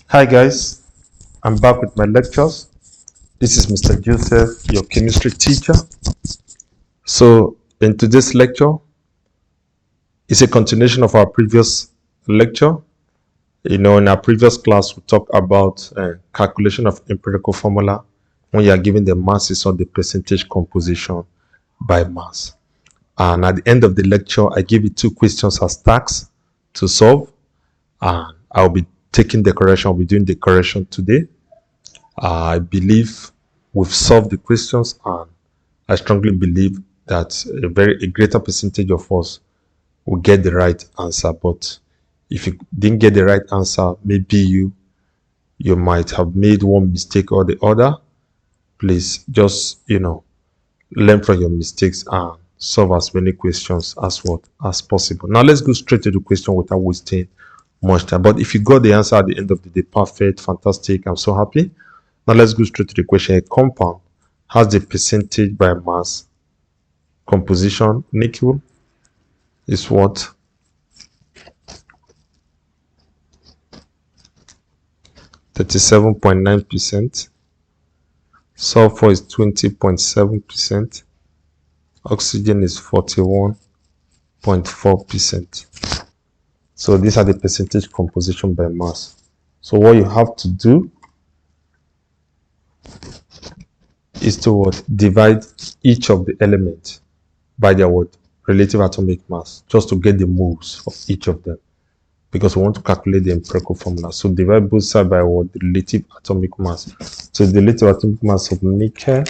Hi guys, I'm back with my lectures. This is Mr. Joseph, your chemistry teacher. So in today's lecture, it's a continuation of our previous lecture. In our previous class, we talked about calculation of empirical formula when you are given the masses or the percentage composition by mass. And at the end of the lecture, I give you two questions as tasks to solve. And I'll be taking the correction, I'll be doing the correction today. I believe we've solved the questions, and I strongly believe that a greater percentage of us will get the right answer. But if you didn't get the right answer, maybe you might have made one mistake or the other. Please just learn from your mistakes and solve as many questions as possible. Now let's go straight to the question without wasting much time. But if you got the answer at the end of the day, perfect, fantastic. I'm so happy. Now let's go straight to the question. A compound has the percentage by mass composition. Nickel is what? 37.9%. Sulfur is 20.7%. Oxygen is 41.4%. So these are the percentage composition by mass. So what you have to do is to divide each of the elements by their relative atomic mass, just to get the moles of each of them, because we want to calculate the empirical formula. So divide both sides by the relative atomic mass. So the relative atomic mass of nickel,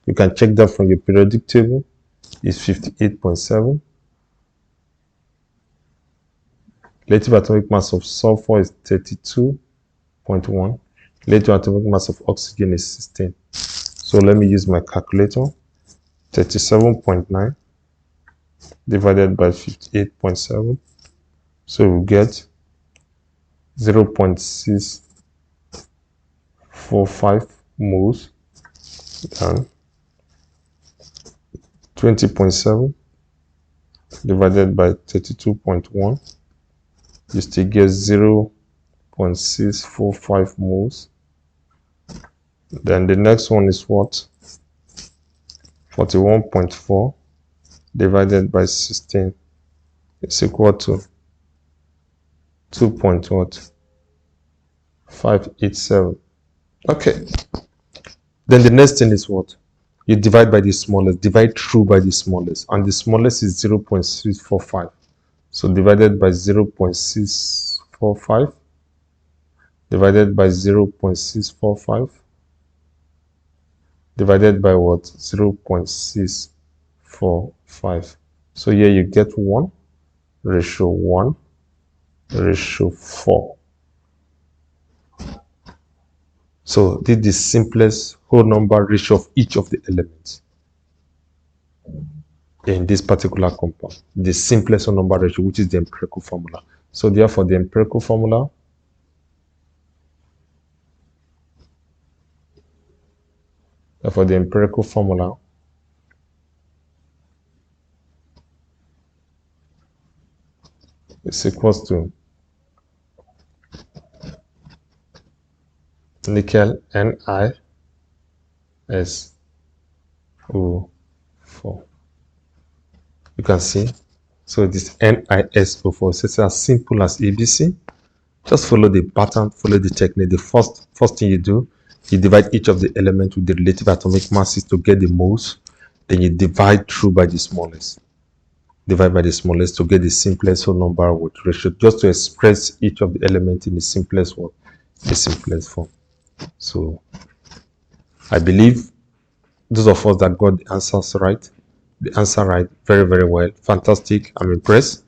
you can check that from your periodic table, is 58.7. Relative atomic mass of sulfur is 32.1. Relative atomic mass of oxygen is 16. So let me use my calculator. 37.9 divided by 58.7. So we get 0.645 moles, and 20.7 divided by 32.1, you still get 0.645 moles. Then the next one is what? 41.4 divided by 16 is equal to 2.587. Okay. Then the next thing is what? You divide by the smallest, divide through by the smallest, and the smallest is 0.645. So divided by 0.645 divided by 0.645 divided by what? 0.645. So here you get 1:4. So this is the simplest whole number ratio of each of the elements in this particular compound. The simplest whole number ratio, which is the empirical formula. So therefore, the empirical formula is equals to nickel NiSO4. You can see. So this NiSO4 is as simple as ABC. Just follow the pattern, follow the technique. The first thing you do, you divide each of the elements with the relative atomic masses to get the moles. Then you divide through by the smallest. Divide by the smallest to get the simplest whole number with ratio, just to express each of the elements in the simplest form. So I believe those of us that got the answer right, very, very well. Fantastic. I'm impressed.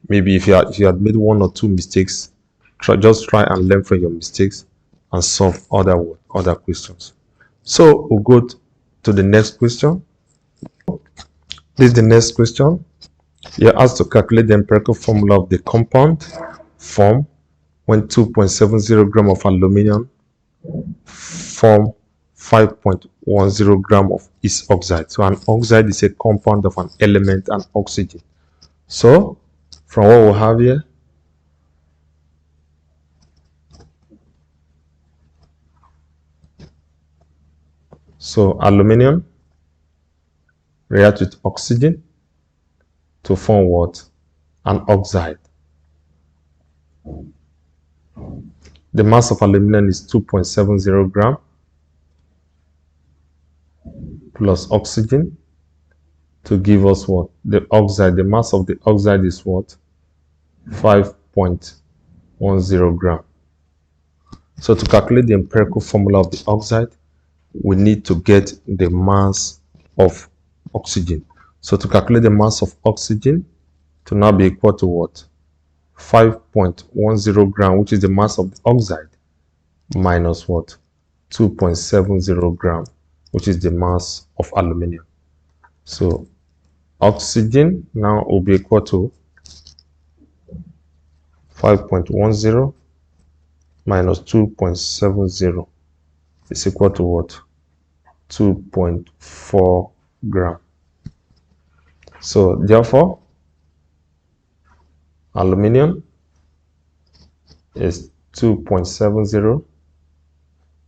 Maybe if you had made one or two mistakes, just try and learn from your mistakes and solve other questions. So we'll go to the next question. This is the next question. You're asked to calculate the empirical formula of the compound form when 2.70 gram of aluminum form 5.10 gram of its oxide. So an oxide is a compound of an element and oxygen. So from what we have here, So aluminium reacts with oxygen to form what? An oxide. The mass of aluminum is 2.70 gram plus oxygen to give us what? The oxide. The mass of the oxide is what? 5.10 gram. So to calculate the empirical formula of the oxide, we need to get the mass of oxygen. So to calculate the mass of oxygen to now be equal to what? 5.10 gram, which is the mass of the oxide, minus what? 2.70 gram, which is the mass of aluminium. So oxygen now will be equal to 5.10 minus 2.70 is equal to what? 2.4 gram. So therefore, aluminium is 2.70,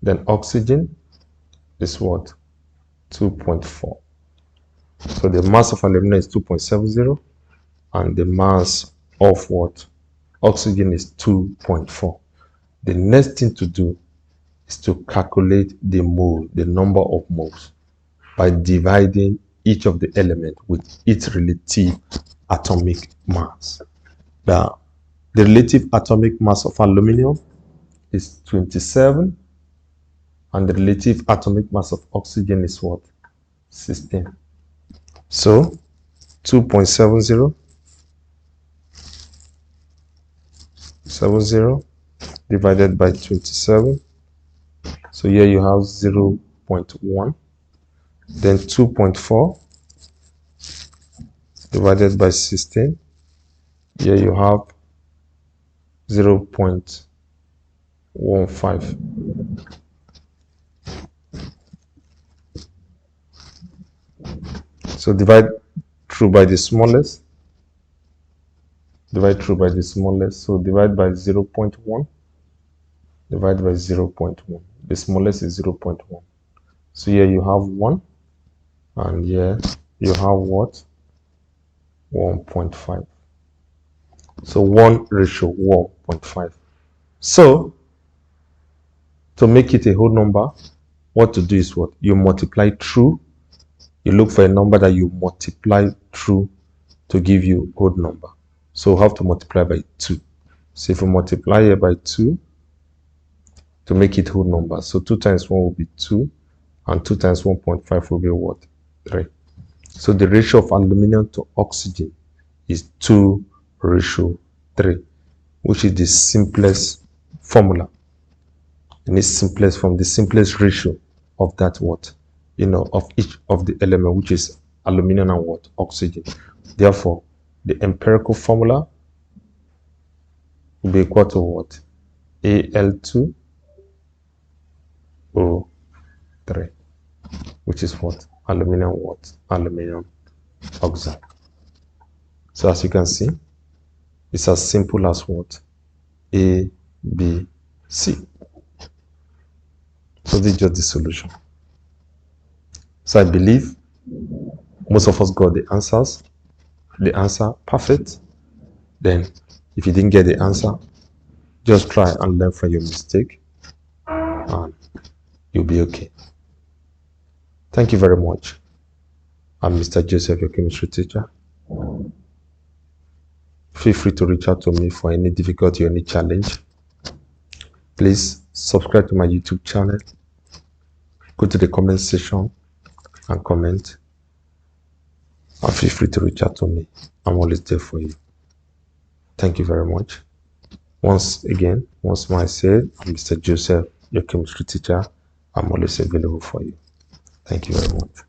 then oxygen is what? 2.4. So the mass of aluminum is 2.70 and the mass of what? Oxygen is 2.4. The next thing to do is to calculate the mole, the number of moles, by dividing each of the elements with its relative atomic mass. Now, the relative atomic mass of aluminum is 27 and the relative atomic mass of oxygen is what? 16. So 2.70 divided by 27. So here you have 0.1. Then 2.4 divided by 16. Here you have 0.15. So divide through by the smallest. Divide through by the smallest. So divide by 0.1. Divide by 0.1. The smallest is 0.1. So here you have 1. And here you have what? 1.5. So 1 ratio 1.5. So to make it a whole number, what to do is what? You multiply through. You look for a number that you multiply through to give you a whole number. So we have to multiply by 2. So if you multiply here by 2 to make it whole number, so 2 times 1 will be 2 and 2 times 1.5 will be what? 3. So the ratio of aluminum to oxygen is 2:3, which is the simplest formula. In its simplest form, the simplest ratio of that what? Of each of the element, which is aluminum and what? Oxygen. Therefore, the empirical formula will be equal to what? Al2O3, which is what? Aluminum what? Aluminum oxide. So as you can see, it's as simple as what? A, B, C. So this is just the solution. So I believe most of us got the answer perfect. Then if you didn't get the answer, just try and learn from your mistake and you'll be okay. Thank you very much. I'm Mr. Joseph, your chemistry teacher. Feel free to reach out to me for any difficulty or any challenge. Please subscribe to my YouTube channel. Go to the comment section and comment. And feel free to reach out to me. I'm always there for you. Thank you very much. Once more I said, I'm Mr. Joseph, your chemistry teacher. I'm always available for you. Thank you very much.